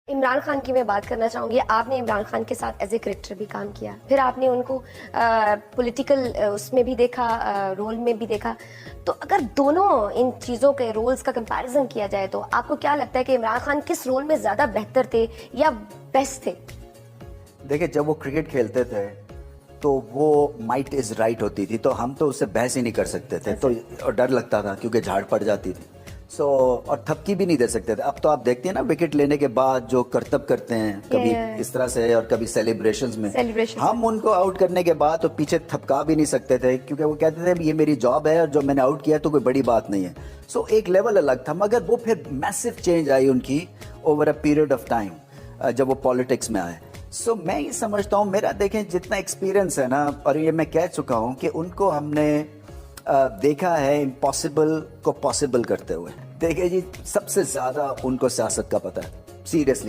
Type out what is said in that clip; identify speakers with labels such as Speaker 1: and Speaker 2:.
Speaker 1: इमरान खान की मैं बात करना चाहूँगी। आपने इमरान खान के साथ एज ए क्रिकेटर भी काम किया, फिर आपने उनको पॉलिटिकल उसमें भी देखा, रोल में भी देखा। तो अगर दोनों इन चीज़ों के रोल्स का कंपैरिजन किया जाए तो आपको क्या लगता है कि इमरान खान किस रोल में ज़्यादा बेहतर थे या बेस्ट थे?
Speaker 2: देखिए, जब वो क्रिकेट खेलते थे तो वो माइट इज राइट होती थी, तो हम तो उससे बहस ही नहीं कर सकते थे। तो और डर लगता था क्योंकि झाड़ पड़ जाती थी। और थपकी भी नहीं दे सकते थे। अब तो आप देखते हैं ना, विकेट लेने के बाद जो करतब करते हैं, कभी इस तरह से और कभी सेलिब्रेशंस में। हम उनको आउट करने के बाद तो पीछे थपका भी नहीं सकते थे, क्योंकि वो कहते थे ये मेरी जॉब है और जो मैंने आउट किया तो कोई बड़ी बात नहीं है। एक लेवल अलग था। मगर वो फिर मैसिव चेंज आई उनकी over a period of time, जब वो पॉलिटिक्स में आए। मैं ये समझता हूँ, मेरा देखें जितना एक्सपीरियंस है ना, और ये मैं कह चुका हूँ कि उनको हमने देखा है इम्पॉसिबल को पॉसिबल करते हुए। देखिए जी, सबसे ज्यादा उनको सियासत का पता है, सीरियसली।